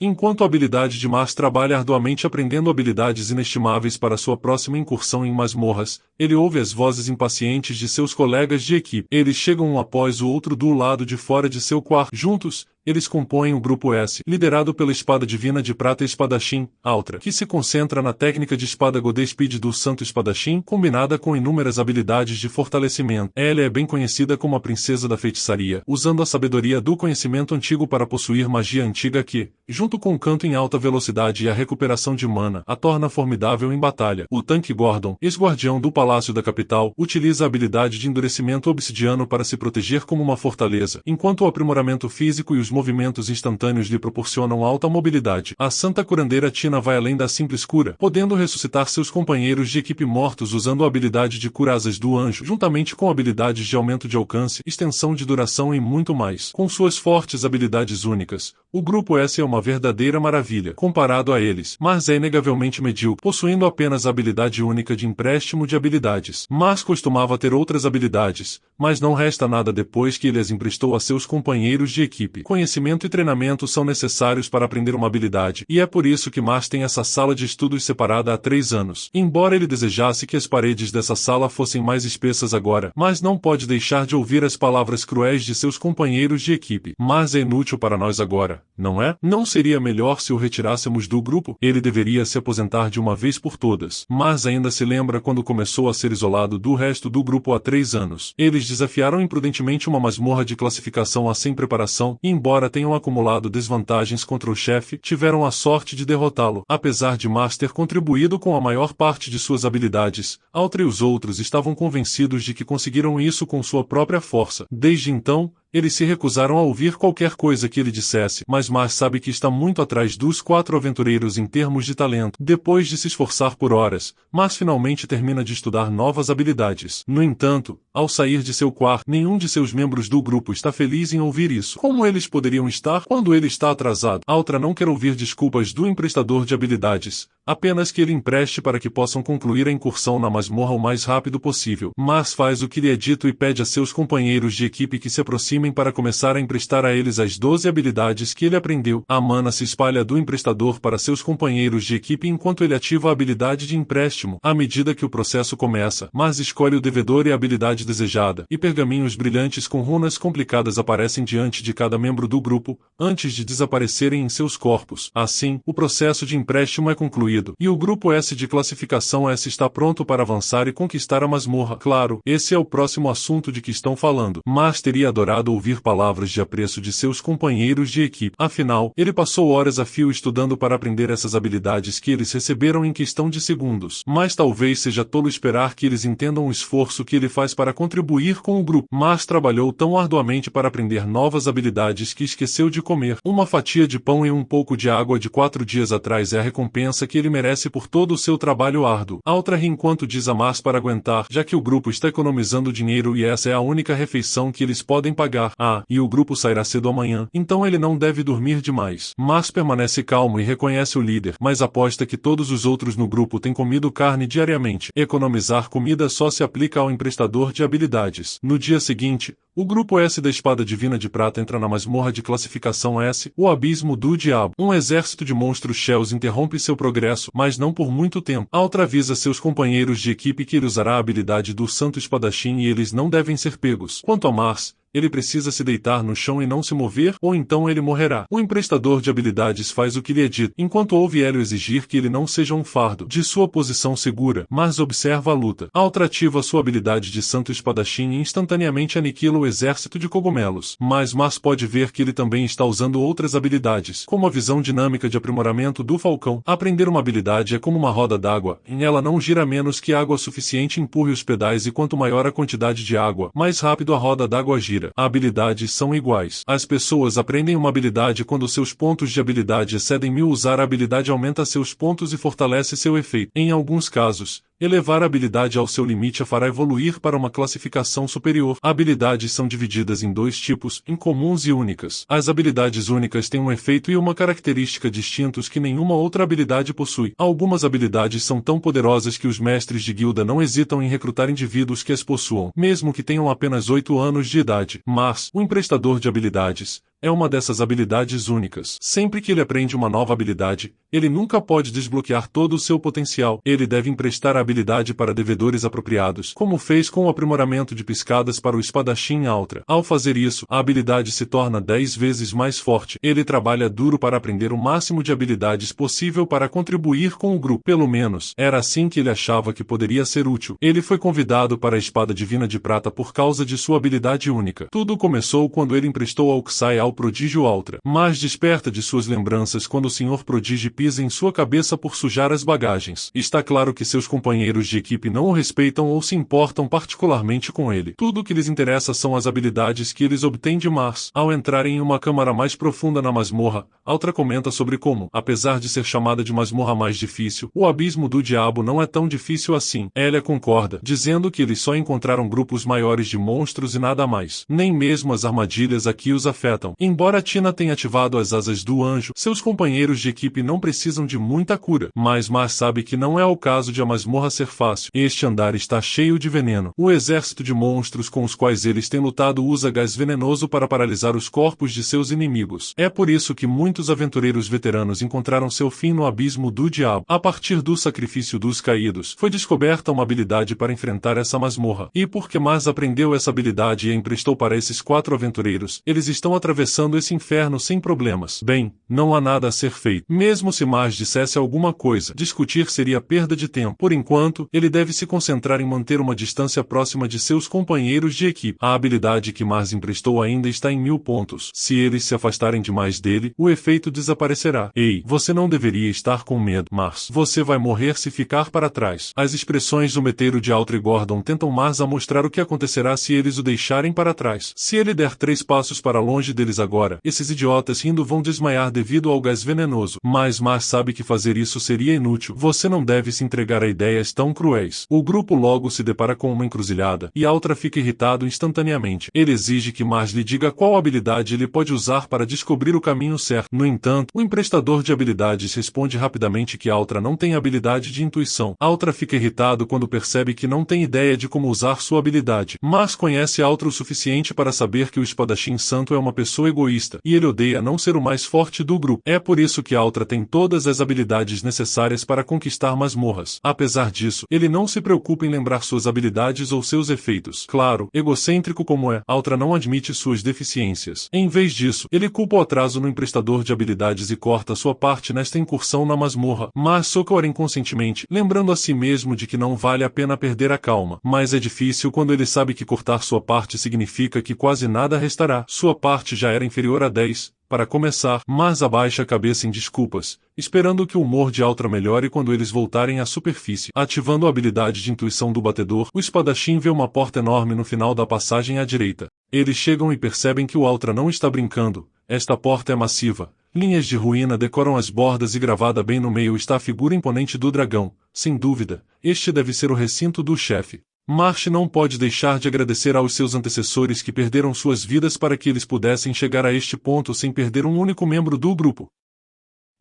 Enquanto a habilidade de Mars trabalha arduamente aprendendo habilidades inestimáveis para sua próxima incursão em masmorras, ele ouve as vozes impacientes de seus colegas de equipe. Eles chegam um após o outro do lado de fora de seu quarto. Juntos, eles compõem o Grupo S, liderado pela Espada Divina de Prata Espadachim, Altra, que se concentra na técnica de espada Godé Speed do Santo Espadachim, combinada com inúmeras habilidades de fortalecimento. Ela é bem conhecida como a Princesa da Feitiçaria, usando a sabedoria do conhecimento antigo para possuir magia antiga que, junto com o canto em alta velocidade e a recuperação de mana, a torna formidável em batalha. O tanque Gordon, ex-guardião do Palácio da Capital, utiliza a habilidade de endurecimento obsidiano para se proteger como uma fortaleza, enquanto o aprimoramento físico e os movimentos instantâneos lhe proporcionam alta mobilidade. A Santa Curandeira Tina vai além da simples cura, podendo ressuscitar seus companheiros de equipe mortos usando a habilidade de cura Asas do Anjo, juntamente com habilidades de aumento de alcance, extensão de duração e muito mais. Com suas fortes habilidades únicas, o Grupo S é uma verdadeira maravilha, comparado a eles, mas é inegavelmente medíocre, possuindo apenas a habilidade única de empréstimo de habilidades. Mas costumava ter outras habilidades, mas não resta nada depois que ele as emprestou a seus companheiros de equipe. Conhecimento e treinamento são necessários para aprender uma habilidade, e é por isso que Mars tem essa sala de estudos separada há 3 anos. Embora ele desejasse que as paredes dessa sala fossem mais espessas agora, mas não pode deixar de ouvir as palavras cruéis de seus companheiros de equipe. Mars é inútil para nós agora, não é? Não seria melhor se o retirássemos do grupo? Ele deveria se aposentar de uma vez por todas. Mars ainda se lembra quando começou a ser isolado do resto do grupo há 3 anos. Eles desafiaram imprudentemente uma masmorra de classificação sem preparação, e embora tenham acumulado desvantagens contra o chefe, tiveram a sorte de derrotá-lo. Apesar de Mars ter contribuído com a maior parte de suas habilidades, Altra e os outros estavam convencidos de que conseguiram isso com sua própria força. Desde então, eles se recusaram a ouvir qualquer coisa que ele dissesse, mas Mars sabe que está muito atrás dos 4 aventureiros em termos de talento. Depois de se esforçar por horas, Mars finalmente termina de estudar novas habilidades. No entanto, ao sair de seu quarto, nenhum de seus membros do grupo está feliz em ouvir isso. Como eles poderiam estar quando ele está atrasado? Altra não quer ouvir desculpas do emprestador de habilidades, apenas que ele empreste para que possam concluir a incursão na masmorra o mais rápido possível. Mars faz o que lhe é dito e pede a seus companheiros de equipe que se aproximem para começar a emprestar a eles as 12 habilidades que ele aprendeu. A mana se espalha do emprestador para seus companheiros de equipe enquanto ele ativa a habilidade de empréstimo. À medida que o processo começa, Mars escolhe o devedor e a habilidade desejada, e pergaminhos brilhantes com runas complicadas aparecem diante de cada membro do grupo, antes de desaparecerem em seus corpos. Assim, o processo de empréstimo é concluído, e o Grupo S de classificação S está pronto para avançar e conquistar a masmorra. Claro, esse é o próximo assunto de que estão falando. Mars teria adorado ouvir palavras de apreço de seus companheiros de equipe. Afinal, ele passou horas a fio estudando para aprender essas habilidades que eles receberam em questão de segundos. Mas talvez seja tolo esperar que eles entendam o esforço que ele faz para contribuir com o grupo. Mars trabalhou tão arduamente para aprender novas habilidades que esqueceu de comer. Uma fatia de pão e um pouco de água de 4 dias atrás é a recompensa que ele merece por todo o seu trabalho árduo. Altra ri enquanto diz a Mars para aguentar, já que o grupo está economizando dinheiro e essa é a única refeição que eles podem pagar. E o grupo sairá cedo amanhã, então ele não deve dormir demais. Mars permanece calmo e reconhece o líder, mas aposta que todos os outros no grupo têm comido carne diariamente. Economizar comida só se aplica ao emprestador de habilidades. No dia seguinte, o Grupo S da Espada Divina de Prata entra na masmorra de classificação S, o Abismo do Diabo. Um exército de monstros Shells interrompe seu progresso, mas não por muito tempo. Altra avisa seus companheiros de equipe que ele usará a habilidade do Santo Espadachim e eles não devem ser pegos. Quanto a Mars, ele precisa se deitar no chão e não se mover, ou então ele morrerá. O emprestador de habilidades faz o que lhe é dito, enquanto ouve Hélio exigir que ele não seja um fardo de sua posição segura, mas observa a luta. Altra ativa sua habilidade de Santo Espadachim e instantaneamente aniquila o exército de cogumelos. Mas Mars pode ver que ele também está usando outras habilidades, como a visão dinâmica de aprimoramento do falcão. Aprender uma habilidade é como uma roda d'água, em ela não gira menos que água suficiente empurre os pedais e quanto maior a quantidade de água, mais rápido a roda d'água gira. Habilidades são iguais. As pessoas aprendem uma habilidade quando seus pontos de habilidade excedem 1000. Usar a habilidade aumenta seus pontos e fortalece seu efeito. Em alguns casos, elevar a habilidade ao seu limite a fará evoluir para uma classificação superior. Habilidades são divididas em 2 tipos, incomuns e únicas. As habilidades únicas têm um efeito e uma característica distintos que nenhuma outra habilidade possui. Algumas habilidades são tão poderosas que os mestres de guilda não hesitam em recrutar indivíduos que as possuam, mesmo que tenham apenas 8 anos de idade. Mas, o emprestador de habilidades, é uma dessas habilidades únicas. Sempre que ele aprende uma nova habilidade, ele nunca pode desbloquear todo o seu potencial. Ele deve emprestar a habilidade para devedores apropriados, como fez com o aprimoramento de piscadas para o espadachim Altra. Ao fazer isso, a habilidade se torna 10 vezes mais forte. Ele trabalha duro para aprender o máximo de habilidades possível para contribuir com o grupo. Pelo menos, era assim que ele achava que poderia ser útil. Ele foi convidado para a Espada Divina de Prata por causa de sua habilidade única. Tudo começou quando ele emprestou Auxai ao Prodígio Altra. Mas desperta de suas lembranças quando o Senhor Prodígio pisa em sua cabeça por sujar as bagagens. Está claro que seus companheiros de equipe não o respeitam ou se importam particularmente com ele. Tudo o que lhes interessa são as habilidades que eles obtêm de Mars. Ao entrarem em uma câmara mais profunda na masmorra, Altra comenta sobre como, apesar de ser chamada de masmorra mais difícil, o abismo do diabo não é tão difícil assim. Elia concorda, dizendo que eles só encontraram grupos maiores de monstros e nada mais. Nem mesmo as armadilhas aqui os afetam. Embora Tina tenha ativado as asas do anjo, seus companheiros de equipe não precisam de muita cura. Mas Mars sabe que não é o caso de a masmorra ser fácil. Este andar está cheio de veneno. O exército de monstros com os quais eles têm lutado usa gás venenoso para paralisar os corpos de seus inimigos. É por isso que muitos aventureiros veteranos encontraram seu fim no abismo do diabo. A partir do sacrifício dos caídos, foi descoberta uma habilidade para enfrentar essa masmorra. E porque Mars aprendeu essa habilidade e a emprestou para esses 4 aventureiros, eles estão atravessando esse inferno sem problemas. Bem, não há nada a ser feito. Mesmo se Mars dissesse alguma coisa, discutir seria perda de tempo. Por enquanto, ele deve se concentrar em manter uma distância próxima de seus companheiros de equipe. A habilidade que Mars emprestou ainda está em 1000 pontos. Se eles se afastarem demais dele, o efeito desaparecerá. Ei, você não deveria estar com medo, Mars. Você vai morrer se ficar para trás. As expressões do meteiro de Altra e Gordon tentam Mars a mostrar o que acontecerá se eles o deixarem para trás. Se ele der 3 passos para longe deles agora, esses idiotas rindo vão desmaiar devido ao gás venenoso. Mas Mars sabe que fazer isso seria inútil. Você não deve se entregar a ideias tão cruéis. O grupo logo se depara com uma encruzilhada, e Altra fica irritado instantaneamente. Ele exige que Mars lhe diga qual habilidade ele pode usar para descobrir o caminho certo. No entanto, o emprestador de habilidades responde rapidamente que Altra não tem habilidade de intuição. Altra fica irritado quando percebe que não tem ideia de como usar sua habilidade. Mars conhece Altra o suficiente para saber que o espadachim santo é uma pessoa egoísta, e ele odeia não ser o mais forte do grupo. É por isso que Altra tem todas as habilidades necessárias para conquistar masmorras. Apesar disso, ele não se preocupa em lembrar suas habilidades ou seus efeitos. Claro, egocêntrico como é, Altra não admite suas deficiências. Em vez disso, ele culpa o atraso no emprestador de habilidades e corta sua parte nesta incursão na masmorra. Mas socorre inconscientemente, lembrando a si mesmo de que não vale a pena perder a calma. Mas é difícil quando ele sabe que cortar sua parte significa que quase nada restará. Sua parte já era inferior a 10. Para começar, Mars abaixa a cabeça em desculpas, esperando que o humor de Altra melhore quando eles voltarem à superfície. Ativando a habilidade de intuição do batedor, o espadachim vê uma porta enorme no final da passagem à direita. Eles chegam e percebem que o Altra não está brincando. Esta porta é massiva. Linhas de ruína decoram as bordas e gravada bem no meio está a figura imponente do dragão. Sem dúvida, este deve ser o recinto do chefe. Marsh não pode deixar de agradecer aos seus antecessores que perderam suas vidas para que eles pudessem chegar a este ponto sem perder um único membro do grupo.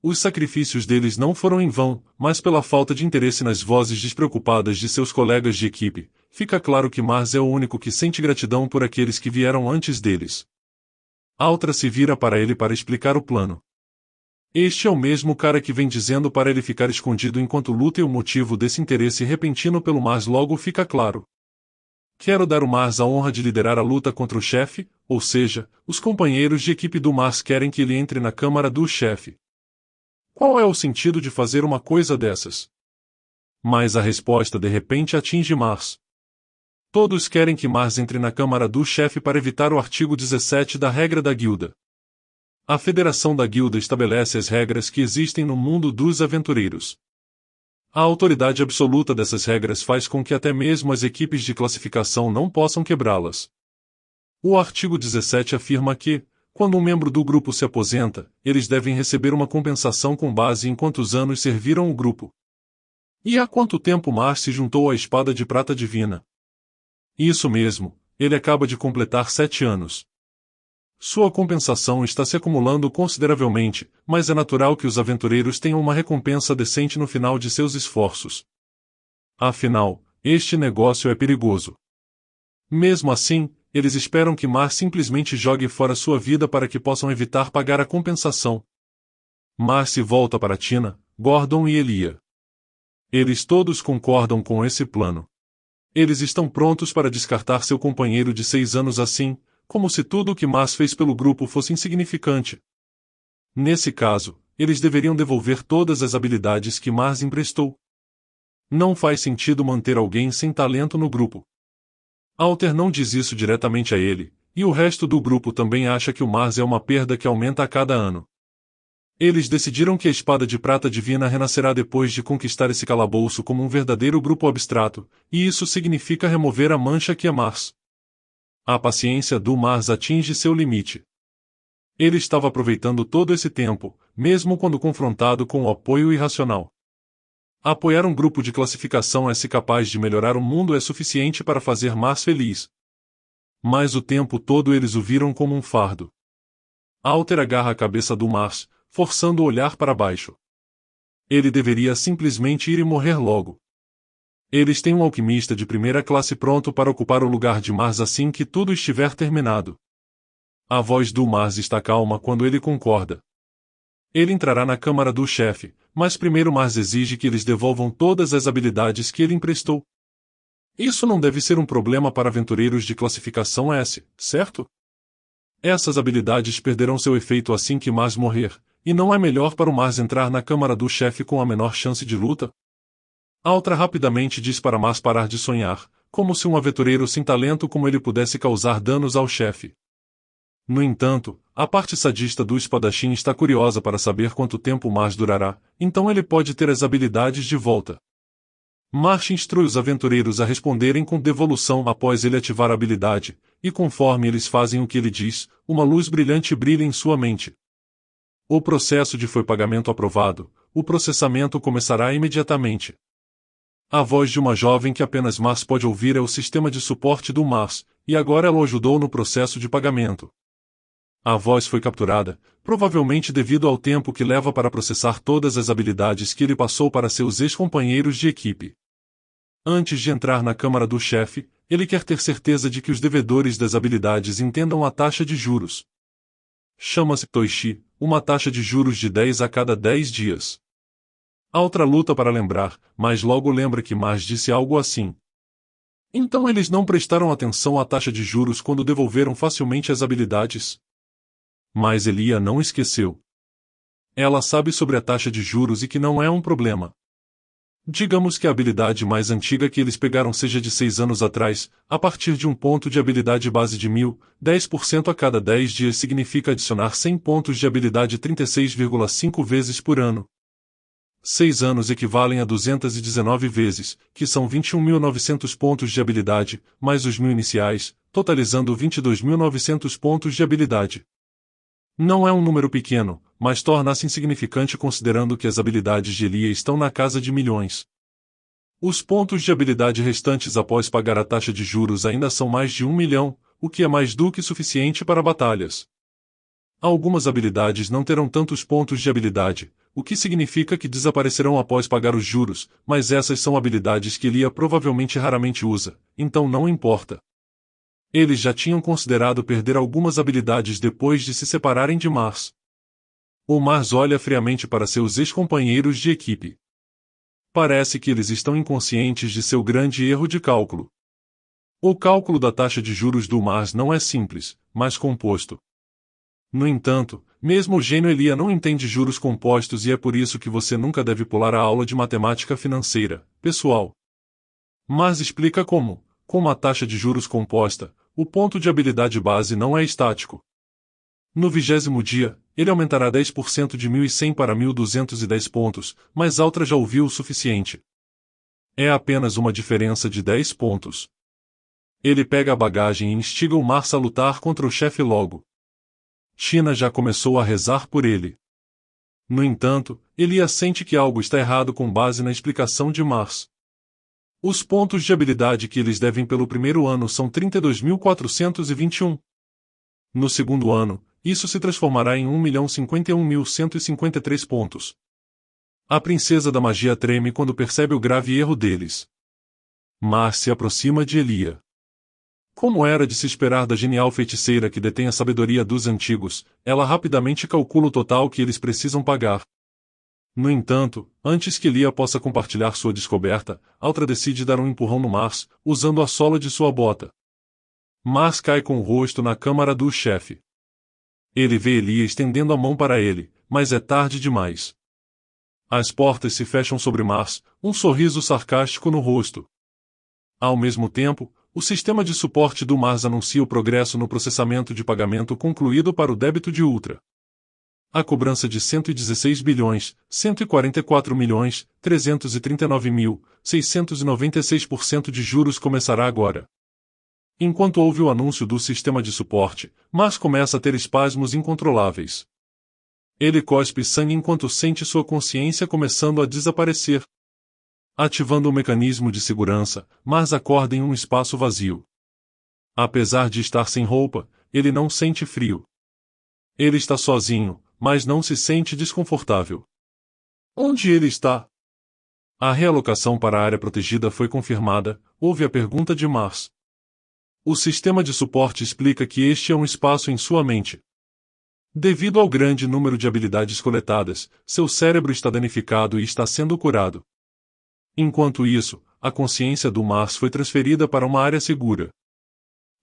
Os sacrifícios deles não foram em vão, mas pela falta de interesse nas vozes despreocupadas de seus colegas de equipe, fica claro que Mars é o único que sente gratidão por aqueles que vieram antes deles. Altra se vira para ele para explicar o plano. Este é o mesmo cara que vem dizendo para ele ficar escondido enquanto luta e o motivo desse interesse repentino pelo Mars logo fica claro. Quero dar ao Mars a honra de liderar a luta contra o chefe, ou seja, os companheiros de equipe do Mars querem que ele entre na câmara do chefe. Qual é o sentido de fazer uma coisa dessas? Mas a resposta de repente atinge Mars. Todos querem que Mars entre na câmara do chefe para evitar o artigo 17 da regra da guilda. A Federação da Guilda estabelece as regras que existem no mundo dos aventureiros. A autoridade absoluta dessas regras faz com que até mesmo as equipes de classificação não possam quebrá-las. O artigo 17 afirma que, quando um membro do grupo se aposenta, eles devem receber uma compensação com base em quantos anos serviram o grupo. E há quanto tempo Mars se juntou à Espada de Prata Divina? Isso mesmo, ele acaba de completar 7 anos. Sua compensação está se acumulando consideravelmente, mas é natural que os aventureiros tenham uma recompensa decente no final de seus esforços. Afinal, este negócio é perigoso. Mesmo assim, eles esperam que Mar simplesmente jogue fora sua vida para que possam evitar pagar a compensação. Mar se volta para Tina, Gordon e Elia. Eles todos concordam com esse plano. Eles estão prontos para descartar seu companheiro de 6 anos assim, como se tudo o que Mar fez pelo grupo fosse insignificante. Nesse caso, eles deveriam devolver todas as habilidades que Mar emprestou. Não faz sentido manter alguém sem talento no grupo. Alter não diz isso diretamente a ele, e o resto do grupo também acha que o Mars é uma perda que aumenta a cada ano. Eles decidiram que a Espada de Prata Divina renascerá depois de conquistar esse calabouço como um verdadeiro grupo abstrato, e isso significa remover a mancha que é Mars. A paciência do Mars atinge seu limite. Ele estava aproveitando todo esse tempo, mesmo quando confrontado com o apoio irracional. Apoiar um grupo de classificação S capaz de melhorar o mundo é suficiente para fazer Mars feliz. Mas o tempo todo eles o viram como um fardo. Alter agarra a cabeça do Mars, forçando o olhar para baixo. Ele deveria simplesmente ir e morrer logo. Eles têm um alquimista de primeira classe pronto para ocupar o lugar de Mars assim que tudo estiver terminado. A voz do Mars está calma quando ele concorda. Ele entrará na câmara do chefe, mas primeiro Mars exige que eles devolvam todas as habilidades que ele emprestou. Isso não deve ser um problema para aventureiros de classificação S, certo? Essas habilidades perderão seu efeito assim que Mars morrer, e não é melhor para o Mars entrar na câmara do chefe com a menor chance de luta? Altra rapidamente diz para Mars parar de sonhar, como se um aventureiro sem talento como ele pudesse causar danos ao chefe. No entanto, a parte sadista do espadachim está curiosa para saber quanto tempo Mars durará, então ele pode ter as habilidades de volta. Mars instrui os aventureiros a responderem com devolução após ele ativar a habilidade, e conforme eles fazem o que ele diz, uma luz brilhante brilha em sua mente. O processo de foi pagamento aprovado, o processamento começará imediatamente. A voz de uma jovem que apenas Mars pode ouvir é o sistema de suporte do Mars, e agora ela o ajudou no processo de pagamento. A voz foi capturada, provavelmente devido ao tempo que leva para processar todas as habilidades que ele passou para seus ex-companheiros de equipe. Antes de entrar na câmara do chefe, ele quer ter certeza de que os devedores das habilidades entendam a taxa de juros. Chama-se Toishi, uma taxa de juros de 10 a cada 10 dias. A outra luta para lembrar, mas logo lembra que Mars disse algo assim. Então eles não prestaram atenção à taxa de juros quando devolveram facilmente as habilidades? Mas Elia não esqueceu. Ela sabe sobre a taxa de juros e que não é um problema. Digamos que a habilidade mais antiga que eles pegaram seja de 6 anos atrás, a partir de um ponto de habilidade base de 1000, 10% a cada 10 dias significa adicionar 100 pontos de habilidade 36,5 vezes por ano. 6 anos equivalem a 219 vezes, que são 21.900 pontos de habilidade, mais os 1000 iniciais, totalizando 22.900 pontos de habilidade. Não é um número pequeno, mas torna-se insignificante considerando que as habilidades de Elia estão na casa de milhões. Os pontos de habilidade restantes após pagar a taxa de juros ainda são mais de 1 milhão, o que é mais do que suficiente para batalhas. Algumas habilidades não terão tantos pontos de habilidade, o que significa que desaparecerão após pagar os juros, mas essas são habilidades que Elia provavelmente raramente usa, então não importa. Eles já tinham considerado perder algumas habilidades depois de se separarem de Mars. O Mars olha friamente para seus ex-companheiros de equipe. Parece que eles estão inconscientes de seu grande erro de cálculo. O cálculo da taxa de juros do Mars não é simples, mas composto. No entanto, mesmo o gênio Elia não entende juros compostos e é por isso que você nunca deve pular a aula de matemática financeira, pessoal. Mars explica como, com uma taxa de juros composta, o ponto de habilidade base não é estático. No 20º dia, ele aumentará 10% de 1.100 para 1.210 pontos, mas Altra já ouviu o suficiente. É apenas uma diferença de 10 pontos. Ele pega a bagagem e instiga o Mars a lutar contra o chefe logo. Tina já começou a rezar por ele. No entanto, Elia sente que algo está errado com base na explicação de Mars. Os pontos de habilidade que eles devem pelo primeiro ano são 32.421. No segundo ano, isso se transformará em 1.051.153 pontos. A princesa da magia treme quando percebe o grave erro deles. Mars se aproxima de Elia. Como era de se esperar da genial feiticeira que detém a sabedoria dos antigos, ela rapidamente calcula o total que eles precisam pagar. No entanto, antes que Lia possa compartilhar sua descoberta, Altra decide dar um empurrão no Mars, usando a sola de sua bota. Mars cai com o rosto na câmara do chefe. Ele vê Lia estendendo a mão para ele, mas é tarde demais. As portas se fecham sobre Mars, um sorriso sarcástico no rosto. Ao mesmo tempo, o sistema de suporte do Mars anuncia o progresso no processamento de pagamento concluído para o débito de Ultra. A cobrança de 116 bilhões, 144 milhões, 339 mil, 696% de juros começará agora. Enquanto ouve o anúncio do sistema de suporte, Mars começa a ter espasmos incontroláveis. Ele cospe sangue enquanto sente sua consciência começando a desaparecer. Ativando o mecanismo de segurança, Mars acorda em um espaço vazio. Apesar de estar sem roupa, ele não sente frio. Ele está sozinho, mas não se sente desconfortável. Onde ele está? A realocação para a área protegida foi confirmada, houve a pergunta de Mars. O sistema de suporte explica que este é um espaço em sua mente. Devido ao grande número de habilidades coletadas, seu cérebro está danificado e está sendo curado. Enquanto isso, a consciência do Mars foi transferida para uma área segura.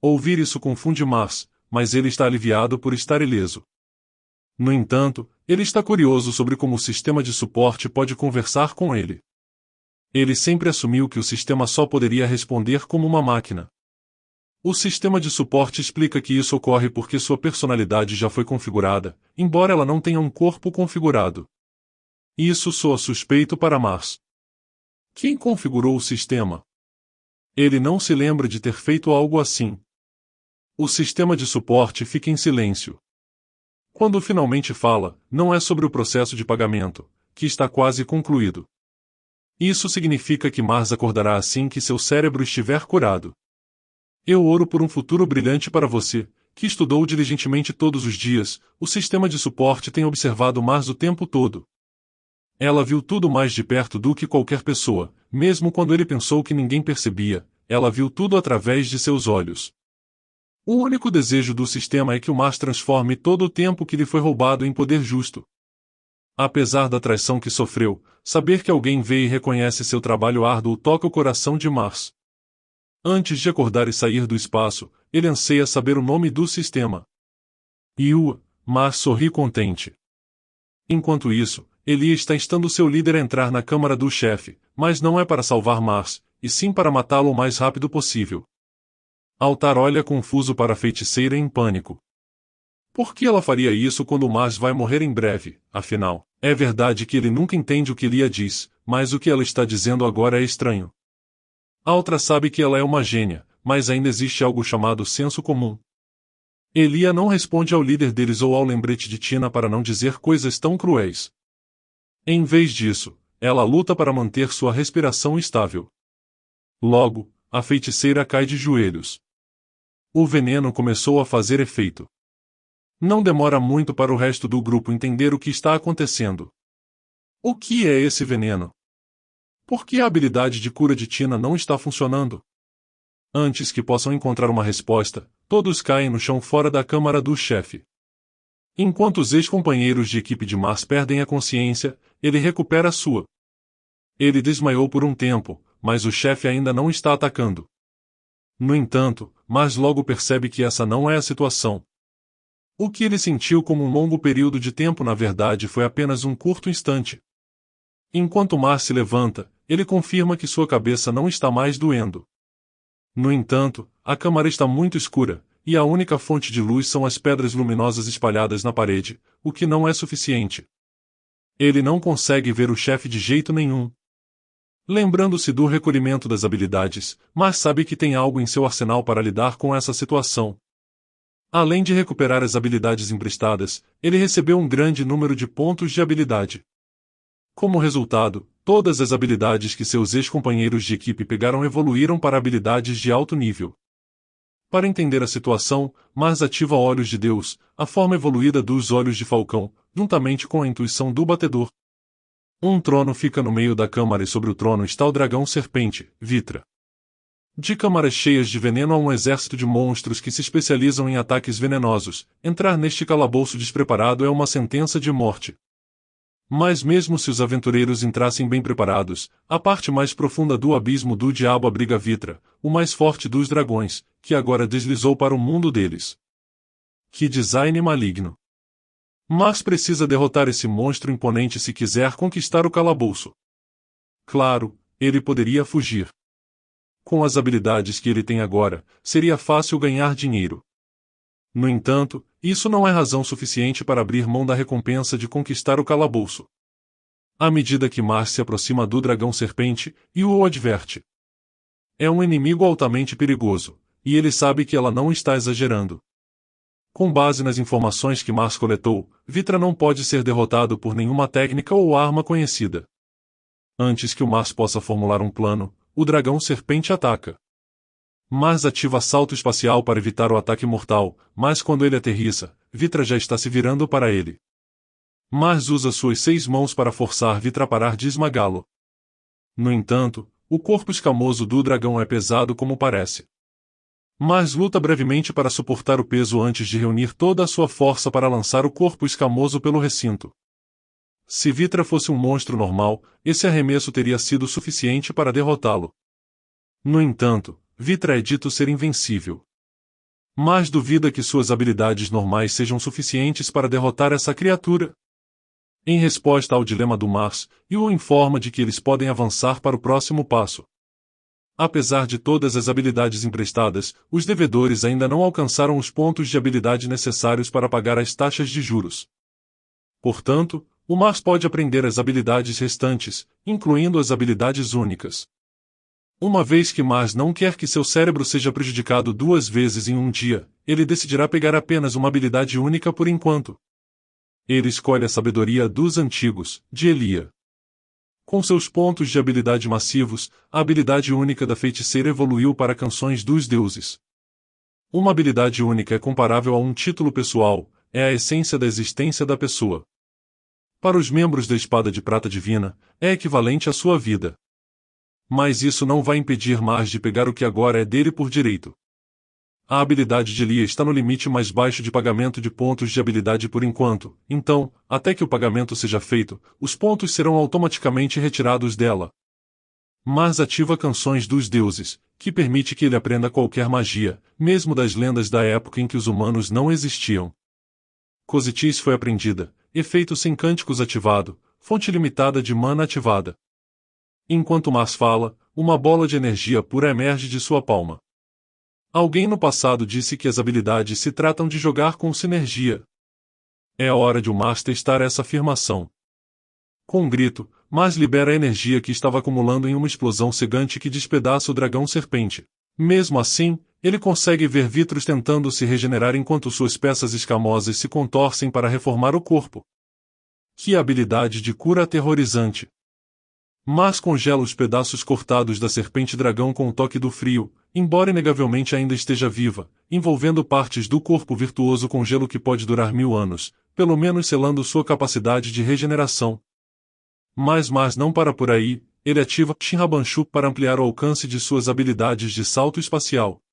Ouvir isso confunde Mars, mas ele está aliviado por estar ileso. No entanto, ele está curioso sobre como o sistema de suporte pode conversar com ele. Ele sempre assumiu que o sistema só poderia responder como uma máquina. O sistema de suporte explica que isso ocorre porque sua personalidade já foi configurada, embora ela não tenha um corpo configurado. Isso soa suspeito para Mars. Quem configurou o sistema? Ele não se lembra de ter feito algo assim. O sistema de suporte fica em silêncio. Quando finalmente fala, não é sobre o processo de pagamento, que está quase concluído. Isso significa que Mars acordará assim que seu cérebro estiver curado. Eu oro por um futuro brilhante para você, que estudou diligentemente todos os dias. O sistema de suporte tem observado Mars o tempo todo. Ela viu tudo mais de perto do que qualquer pessoa, mesmo quando ele pensou que ninguém percebia, ela viu tudo através de seus olhos. O único desejo do sistema é que o Mars transforme todo o tempo que lhe foi roubado em poder justo. Apesar da traição que sofreu, saber que alguém vê e reconhece seu trabalho árduo toca o coração de Mars. Antes de acordar e sair do espaço, ele anseia saber o nome do sistema. Mars sorri contente. Enquanto isso, Elia está instando seu líder a entrar na câmara do chefe, mas não é para salvar Mars, e sim para matá-lo o mais rápido possível. Altar olha confuso para a feiticeira em pânico. Por que ela faria isso quando Mars vai morrer em breve, afinal? É verdade que ele nunca entende o que Lia diz, mas o que ela está dizendo agora é estranho. Altra sabe que ela é uma gênia, mas ainda existe algo chamado senso comum. Elia não responde ao líder deles ou ao lembrete de Tina para não dizer coisas tão cruéis. Em vez disso, ela luta para manter sua respiração estável. Logo, a feiticeira cai de joelhos. O veneno começou a fazer efeito. Não demora muito para o resto do grupo entender o que está acontecendo. O que é esse veneno? Por que a habilidade de cura de Tina não está funcionando? Antes que possam encontrar uma resposta, todos caem no chão fora da câmara do chefe. Enquanto os ex-companheiros de equipe de Mars perdem a consciência, ele recupera a sua. Ele desmaiou por um tempo, mas o chefe ainda não está atacando. No entanto, Mars logo percebe que essa não é a situação. O que ele sentiu como um longo período de tempo na verdade foi apenas um curto instante. Enquanto Mars se levanta, ele confirma que sua cabeça não está mais doendo. No entanto, a câmara está muito escura, e a única fonte de luz são as pedras luminosas espalhadas na parede, o que não é suficiente. Ele não consegue ver o chefe de jeito nenhum. Lembrando-se do recolhimento das habilidades, Mars sabe que tem algo em seu arsenal para lidar com essa situação. Além de recuperar as habilidades emprestadas, ele recebeu um grande número de pontos de habilidade. Como resultado, todas as habilidades que seus ex-companheiros de equipe pegaram evoluíram para habilidades de alto nível. Para entender a situação, Mars ativa Olhos de Deus, a forma evoluída dos Olhos de Falcão, juntamente com a intuição do batedor. Um trono fica no meio da câmara e sobre o trono está o dragão serpente, Vitra. De câmaras cheias de veneno a um exército de monstros que se especializam em ataques venenosos, entrar neste calabouço despreparado é uma sentença de morte. Mas mesmo se os aventureiros entrassem bem preparados, a parte mais profunda do abismo do diabo abriga Vitra, o mais forte dos dragões, que agora deslizou para o mundo deles. Que design maligno! Mas precisa derrotar esse monstro imponente se quiser conquistar o calabouço. Claro, ele poderia fugir. Com as habilidades que ele tem agora, seria fácil ganhar dinheiro. No entanto, isso não é razão suficiente para abrir mão da recompensa de conquistar o calabouço. À medida que Mars se aproxima do dragão serpente, e o adverte. É um inimigo altamente perigoso, e ele sabe que ela não está exagerando. Com base nas informações que Mars coletou, Vitra não pode ser derrotado por nenhuma técnica ou arma conhecida. Antes que o Mars possa formular um plano, o dragão serpente ataca. Mars ativa salto espacial para evitar o ataque mortal, mas quando ele aterrissa, Vitra já está se virando para ele. Mars usa suas 6 mãos para forçar Vitra a parar de esmagá-lo. No entanto, o corpo escamoso do dragão é pesado como parece. Mars luta brevemente para suportar o peso antes de reunir toda a sua força para lançar o corpo escamoso pelo recinto. Se Vitra fosse um monstro normal, esse arremesso teria sido suficiente para derrotá-lo. No entanto, Vitra é dito ser invencível. Mas duvida que suas habilidades normais sejam suficientes para derrotar essa criatura. Em resposta ao dilema do Mars, o informa de que eles podem avançar para o próximo passo. Apesar de todas as habilidades emprestadas, os devedores ainda não alcançaram os pontos de habilidade necessários para pagar as taxas de juros. Portanto, o Mars pode aprender as habilidades restantes, incluindo as habilidades únicas. Uma vez que Mars não quer que seu cérebro seja prejudicado 2 vezes em um dia, ele decidirá pegar apenas uma habilidade única por enquanto. Ele escolhe a sabedoria dos antigos, de Elia. Com seus pontos de habilidade massivos, a habilidade única da feiticeira evoluiu para canções dos deuses. Uma habilidade única é comparável a um título pessoal, é a essência da existência da pessoa. Para os membros da Espada de Prata Divina, é equivalente à sua vida. Mas isso não vai impedir Mars de pegar o que agora é dele por direito. A habilidade de Elia está no limite mais baixo de pagamento de pontos de habilidade por enquanto, então, até que o pagamento seja feito, os pontos serão automaticamente retirados dela. Mars ativa Canções dos Deuses, que permite que ele aprenda qualquer magia, mesmo das lendas da época em que os humanos não existiam. Cositis foi aprendida, efeito sem cânticos ativado, fonte limitada de mana ativada. Enquanto Mars fala, uma bola de energia pura emerge de sua palma. Alguém no passado disse que as habilidades se tratam de jogar com sinergia. É a hora de o Mars testar essa afirmação. Com um grito, Mars libera a energia que estava acumulando em uma explosão cegante que despedaça o dragão serpente. Mesmo assim, ele consegue ver Vitros tentando se regenerar enquanto suas peças escamosas se contorcem para reformar o corpo. Que habilidade de cura aterrorizante! Mars congela os pedaços cortados da serpente dragão com o toque do frio, embora inegavelmente ainda esteja viva, envolvendo partes do corpo virtuoso com gelo que pode durar 1000 anos, pelo menos selando sua capacidade de regeneração. Mas Mars não para por aí, ele ativa Shinrabanshu para ampliar o alcance de suas habilidades de salto espacial.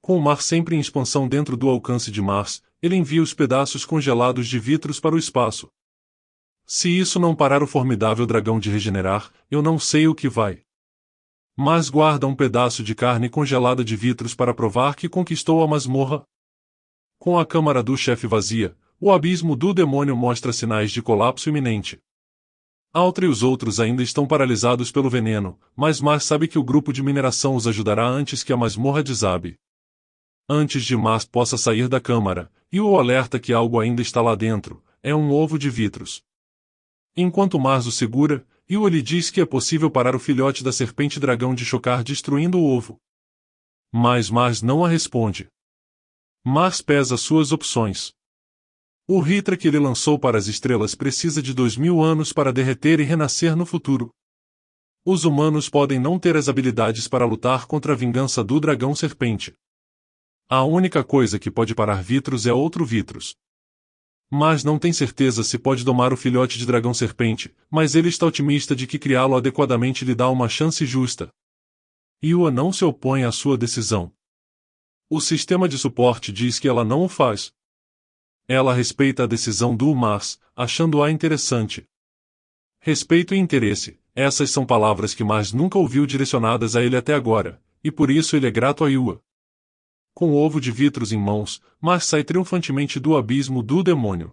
Com o mar sempre em expansão dentro do alcance de Mars, ele envia os pedaços congelados de Vitros para o espaço. Se isso não parar o formidável dragão de regenerar, eu não sei o que vai. Mars guarda um pedaço de carne congelada de Vitros para provar que conquistou a masmorra. Com a câmara do chefe vazia, o abismo do demônio mostra sinais de colapso iminente. Altra e os outros ainda estão paralisados pelo veneno, mas Mars sabe que o grupo de mineração os ajudará antes que a masmorra desabe. Antes de Mars possa sair da câmara, e o alerta que algo ainda está lá dentro, é um ovo de Vitros. Enquanto Mars o segura, Io lhe diz que é possível parar o filhote da serpente dragão de chocar destruindo o ovo. Mas Mars não a responde. Mars pesa suas opções. O Hitra que ele lançou para as estrelas precisa de 2000 anos para derreter e renascer no futuro. Os humanos podem não ter as habilidades para lutar contra a vingança do dragão serpente. A única coisa que pode parar Vitros é outro Vitros. Mas não tem certeza se pode domar o filhote de dragão serpente, mas ele está otimista de que criá-lo adequadamente lhe dá uma chance justa. Yua não se opõe à sua decisão. O sistema de suporte diz que ela não o faz. Ela respeita a decisão do Mars, achando-a interessante. Respeito e interesse, essas são palavras que Mars nunca ouviu direcionadas a ele até agora, e por isso ele é grato a Yua. Com o ovo de Vitros em mãos, Mars sai triunfantemente do abismo do demônio.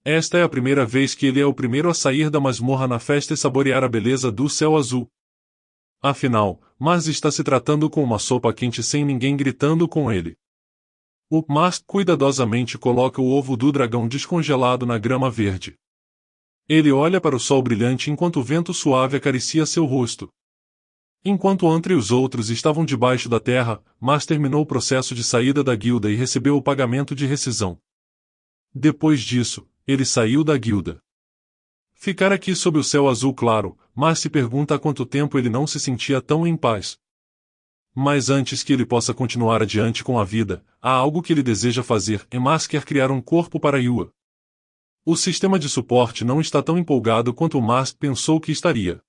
Esta é a primeira vez que ele é o primeiro a sair da masmorra na festa e saborear a beleza do céu azul. Afinal, Mars está se tratando com uma sopa quente sem ninguém gritando com ele. O Mars cuidadosamente coloca o ovo do dragão descongelado na grama verde. Ele olha para o sol brilhante enquanto o vento suave acaricia seu rosto. Enquanto Antri e os outros estavam debaixo da terra, Mars terminou o processo de saída da guilda e recebeu o pagamento de rescisão. Depois disso, ele saiu da guilda. Ficar aqui sob o céu azul claro, Mars se pergunta há quanto tempo ele não se sentia tão em paz. Mas antes que ele possa continuar adiante com a vida, há algo que ele deseja fazer e Mars quer criar um corpo para Yua. O sistema de suporte não está tão empolgado quanto Mars pensou que estaria.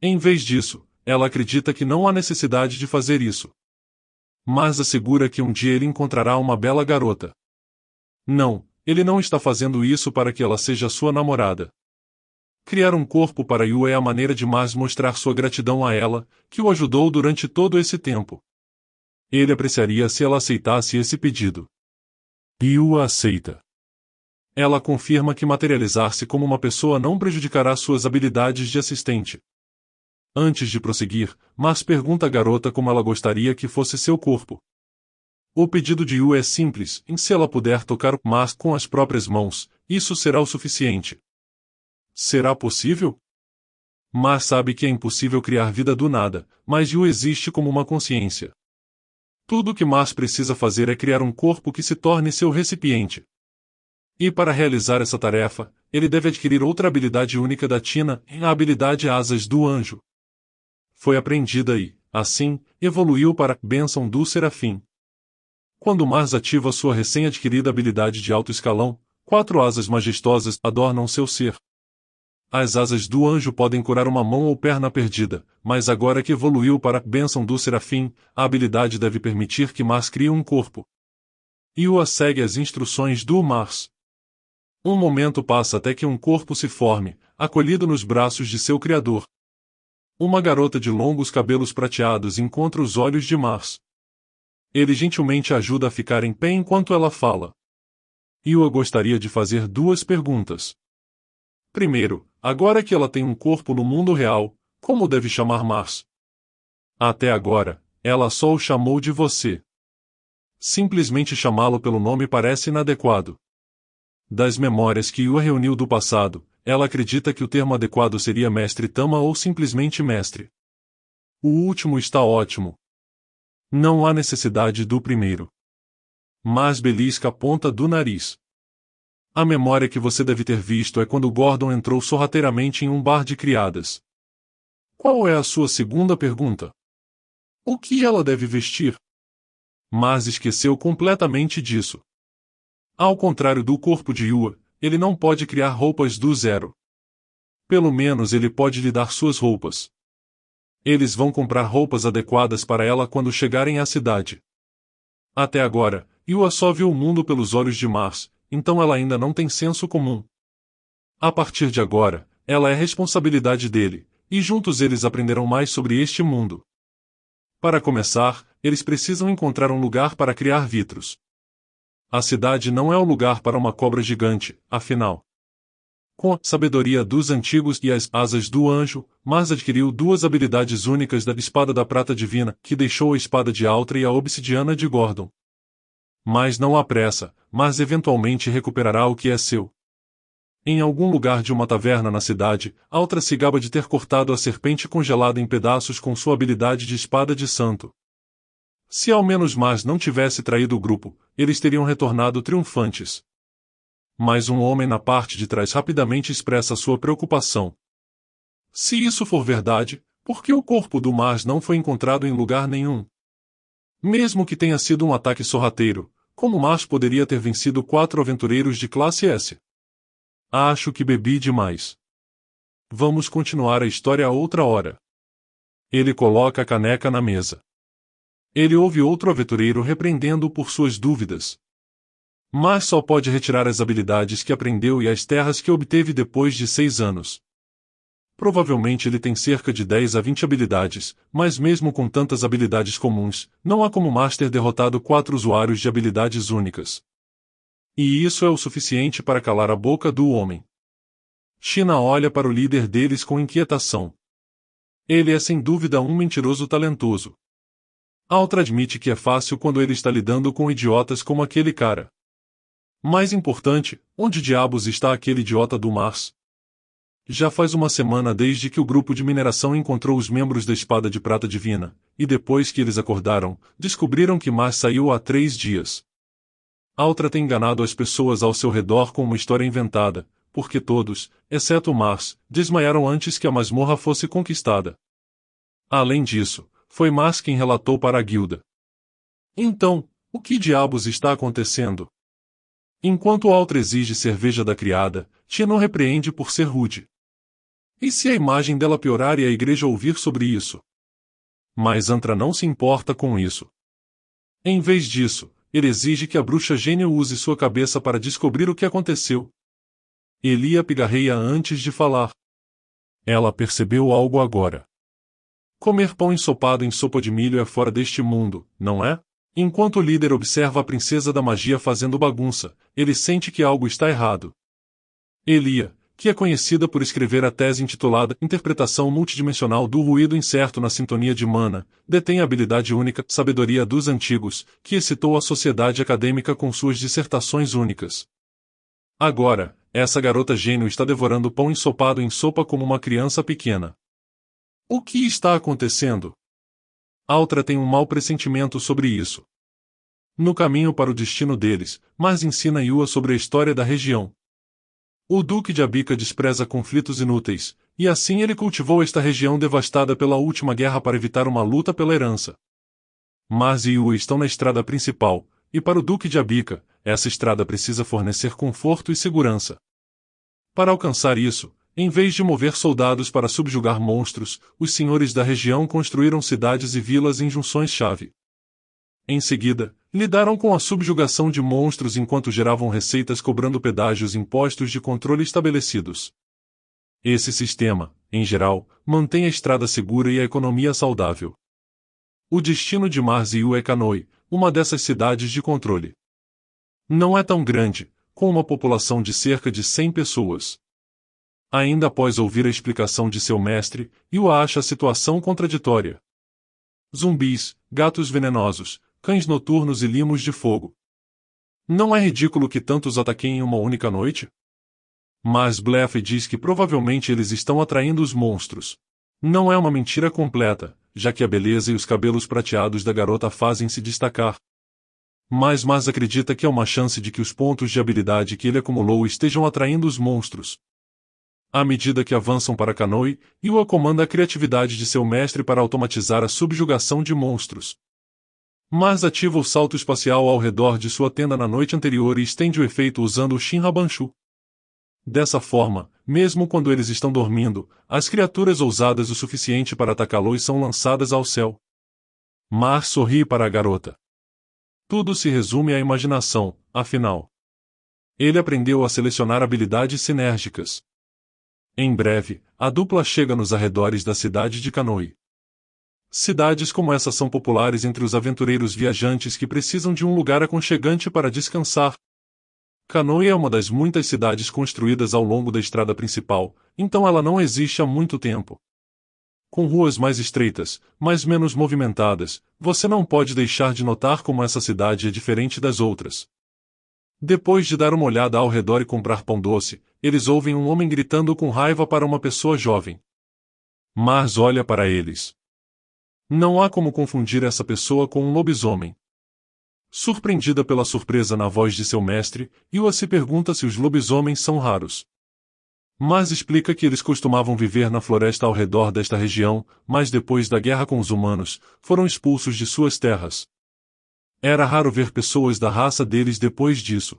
Em vez disso, ela acredita que não há necessidade de fazer isso. Mars assegura que um dia ele encontrará uma bela garota. Não, ele não está fazendo isso para que ela seja sua namorada. Criar um corpo para Yua é a maneira de Mars mostrar sua gratidão a ela, que o ajudou durante todo esse tempo. Ele apreciaria se ela aceitasse esse pedido. Yua aceita. Ela confirma que materializar-se como uma pessoa não prejudicará suas habilidades de assistente. Antes de prosseguir, Mars pergunta à garota como ela gostaria que fosse seu corpo. O pedido de Yua é simples, e se ela puder tocar o Mars com as próprias mãos, isso será o suficiente. Será possível? Mars sabe que é impossível criar vida do nada, mas Yua existe como uma consciência. Tudo o que Mars precisa fazer é criar um corpo que se torne seu recipiente. E para realizar essa tarefa, ele deve adquirir outra habilidade única da Tina, a habilidade Asas do Anjo. Foi aprendida e, assim, evoluiu para Bênção do Serafim. Quando Mars ativa sua recém-adquirida habilidade de alto escalão, 4 asas majestosas adornam seu ser. As asas do anjo podem curar uma mão ou perna perdida, mas agora que evoluiu para Bênção do Serafim, a habilidade deve permitir que Mars crie um corpo. Yua segue as instruções do Mars. Um momento passa até que um corpo se forme, acolhido nos braços de seu criador. Uma garota de longos cabelos prateados encontra os olhos de Mars. Ele gentilmente ajuda a ficar em pé enquanto ela fala. Yua gostaria de fazer 2 perguntas. Primeiro, agora que ela tem um corpo no mundo real, como deve chamar Mars? Até agora, ela só o chamou de você. Simplesmente chamá-lo pelo nome parece inadequado. Das memórias que Yua reuniu do passado, ela acredita que o termo adequado seria Mestre Tama ou simplesmente Mestre. O último está ótimo. Não há necessidade do primeiro. Mas belisca a ponta do nariz. A memória que você deve ter visto é quando Gordon entrou sorrateiramente em um bar de criadas. Qual é a sua segunda pergunta? O que ela deve vestir? Mas esqueceu completamente disso. Ao contrário do corpo de Yua, ele não pode criar roupas do zero. Pelo menos ele pode lhe dar suas roupas. Eles vão comprar roupas adequadas para ela quando chegarem à cidade. Até agora, Yua só viu o mundo pelos olhos de Mars, então ela ainda não tem senso comum. A partir de agora, ela é responsabilidade dele, e juntos eles aprenderão mais sobre este mundo. Para começar, eles precisam encontrar um lugar para criar vitros. A cidade não é o lugar para uma cobra gigante, afinal. Com a sabedoria dos antigos e as asas do anjo, Mars adquiriu 2 habilidades únicas da Espada da Prata Divina, que deixou a Espada de Altra e a Obsidiana de Gordon. Mas não há pressa, Mars eventualmente recuperará o que é seu. Em algum lugar de uma taverna na cidade, Altra se gaba de ter cortado a serpente congelada em pedaços com sua habilidade de Espada de Santo. Se ao menos Mars não tivesse traído o grupo, eles teriam retornado triunfantes. Mas um homem na parte de trás rapidamente expressa sua preocupação. Se isso for verdade, por que o corpo do Mars não foi encontrado em lugar nenhum? Mesmo que tenha sido um ataque sorrateiro, como Mars poderia ter vencido 4 aventureiros de classe S? Acho que bebi demais. Vamos continuar a história a outra hora. Ele coloca a caneca na mesa. Ele ouve outro aventureiro repreendendo-o por suas dúvidas. Mas só pode retirar as habilidades que aprendeu e as terras que obteve depois de 6 anos. Provavelmente ele tem cerca de 10 a 20 habilidades, mas mesmo com tantas habilidades comuns, não há como Master derrotado 4 usuários de habilidades únicas. E isso é o suficiente para calar a boca do homem. China olha para o líder deles com inquietação. Ele é sem dúvida um mentiroso talentoso. Altra admite que é fácil quando ele está lidando com idiotas como aquele cara. Mais importante, onde diabos está aquele idiota do Mars? Já faz uma semana desde que o grupo de mineração encontrou os membros da Espada de Prata Divina, e depois que eles acordaram, descobriram que Mars saiu há 3 dias. Altra tem enganado as pessoas ao seu redor com uma história inventada, porque todos, exceto Mars, desmaiaram antes que a masmorra fosse conquistada. Além disso, foi Mars quem relatou para a guilda. Então, o que diabos está acontecendo? Enquanto Altra exige cerveja da criada, Tia não repreende por ser rude. E se a imagem dela piorar e a igreja ouvir sobre isso? Mas Antra não se importa com isso. Em vez disso, ele exige que a bruxa gênio use sua cabeça para descobrir o que aconteceu. Elia pigarreia antes de falar. Ela percebeu algo agora. Comer pão ensopado em sopa de milho é fora deste mundo, não é? Enquanto o líder observa a princesa da magia fazendo bagunça, ele sente que algo está errado. Elia, que é conhecida por escrever a tese intitulada Interpretação Multidimensional do Ruído Incerto na Sintonia de Mana, detém a habilidade única Sabedoria dos Antigos, que excitou a sociedade acadêmica com suas dissertações únicas. Agora, essa garota gênio está devorando pão ensopado em sopa como uma criança pequena. O que está acontecendo? Altra tem um mau pressentimento sobre isso. No caminho para o destino deles, Mars ensina Yua sobre a história da região. O Duque de Abika despreza conflitos inúteis, e assim ele cultivou esta região devastada pela última guerra para evitar uma luta pela herança. Mars e Yua estão na estrada principal, e para o Duque de Abika, essa estrada precisa fornecer conforto e segurança. Para alcançar isso, em vez de mover soldados para subjugar monstros, os senhores da região construíram cidades e vilas em junções-chave. Em seguida, lidaram com a subjugação de monstros enquanto geravam receitas cobrando pedágios impostos de controle estabelecidos. Esse sistema, em geral, mantém a estrada segura e a economia saudável. O destino de Mars e Yua é Kanoi, uma dessas cidades de controle. Não é tão grande, com uma população de cerca de 100 pessoas. Ainda após ouvir a explicação de seu mestre, Yua acha a situação contraditória. Zumbis, gatos venenosos, cães noturnos e limos de fogo. Não é ridículo que tantos ataquem em uma única noite? Mas blefa e diz que provavelmente eles estão atraindo os monstros. Não é uma mentira completa, já que a beleza e os cabelos prateados da garota fazem se destacar. Mas acredita que há uma chance de que os pontos de habilidade que ele acumulou estejam atraindo os monstros. À medida que avançam para Kanoi, Yua comanda a criatividade de seu mestre para automatizar a subjugação de monstros. Mars ativa o salto espacial ao redor de sua tenda na noite anterior e estende o efeito usando o Shinra-Banshu. Dessa forma, mesmo quando eles estão dormindo, as criaturas ousadas o suficiente para atacá-los são lançadas ao céu. Mars sorri para a garota. Tudo se resume à imaginação, afinal. Ele aprendeu a selecionar habilidades sinérgicas. Em breve, a dupla chega nos arredores da cidade de Kanoi. Cidades como essa são populares entre os aventureiros viajantes que precisam de um lugar aconchegante para descansar. Kanoi é uma das muitas cidades construídas ao longo da estrada principal, então ela não existe há muito tempo. Com ruas mais estreitas, mas menos movimentadas, você não pode deixar de notar como essa cidade é diferente das outras. Depois de dar uma olhada ao redor e comprar pão doce, eles ouvem um homem gritando com raiva para uma pessoa jovem. Mars olha para eles. Não há como confundir essa pessoa com um lobisomem. Surpreendida pela surpresa na voz de seu mestre, Yua se pergunta se os lobisomens são raros. Mars explica que eles costumavam viver na floresta ao redor desta região, mas depois da guerra com os humanos, foram expulsos de suas terras. Era raro ver pessoas da raça deles depois disso.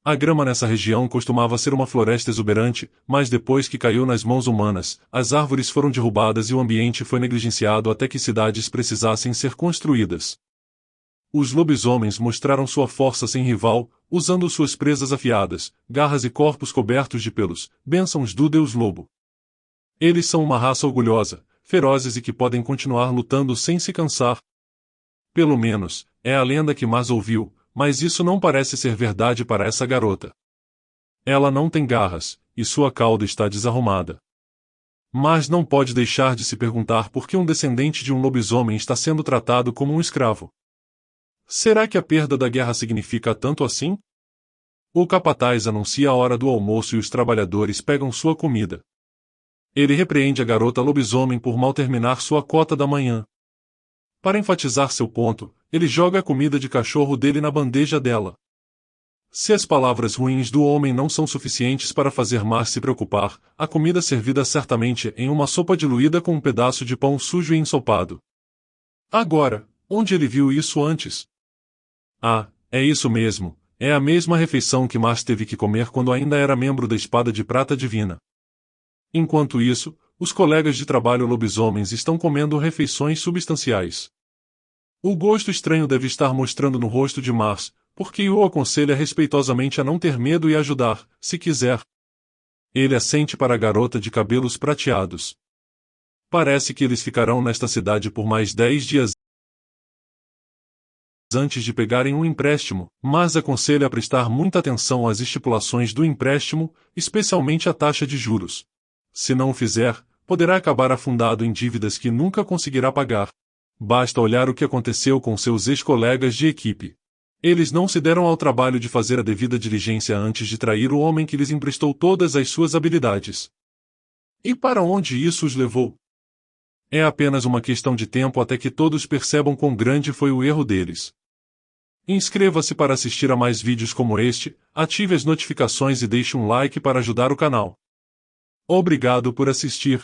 A grama nessa região costumava ser uma floresta exuberante, mas depois que caiu nas mãos humanas, as árvores foram derrubadas e o ambiente foi negligenciado até que cidades precisassem ser construídas. Os lobisomens mostraram sua força sem rival, usando suas presas afiadas, garras e corpos cobertos de pelos, bênçãos do Deus Lobo. Eles são uma raça orgulhosa, ferozes e que podem continuar lutando sem se cansar. Pelo menos, é a lenda que Mars ouviu, mas isso não parece ser verdade para essa garota. Ela não tem garras, e sua cauda está desarrumada. Mas não pode deixar de se perguntar por que um descendente de um lobisomem está sendo tratado como um escravo. Será que a perda da guerra significa tanto assim? O capataz anuncia a hora do almoço e os trabalhadores pegam sua comida. Ele repreende a garota lobisomem por mal terminar sua cota da manhã. Para enfatizar seu ponto, ele joga a comida de cachorro dele na bandeja dela. Se as palavras ruins do homem não são suficientes para fazer Mars se preocupar, a comida servida certamente em uma sopa diluída com um pedaço de pão sujo e ensopado. Agora, onde ele viu isso antes? Ah, é isso mesmo, é a mesma refeição que Mars teve que comer quando ainda era membro da Espada de Prata Divina. Enquanto isso, os colegas de trabalho lobisomens estão comendo refeições substanciais. O gosto estranho deve estar mostrando no rosto de Mars, porque o aconselha respeitosamente a não ter medo e ajudar, se quiser. Ele assente para a garota de cabelos prateados. Parece que eles ficarão nesta cidade por mais 10 dias antes de pegarem um empréstimo, mas aconselha a prestar muita atenção às estipulações do empréstimo, especialmente a taxa de juros. Se não o fizer, poderá acabar afundado em dívidas que nunca conseguirá pagar. Basta olhar o que aconteceu com seus ex-colegas de equipe. Eles não se deram ao trabalho de fazer a devida diligência antes de trair o homem que lhes emprestou todas as suas habilidades. E para onde isso os levou? É apenas uma questão de tempo até que todos percebam quão grande foi o erro deles. Inscreva-se para assistir a mais vídeos como este, ative as notificações e deixe um like para ajudar o canal. Obrigado por assistir.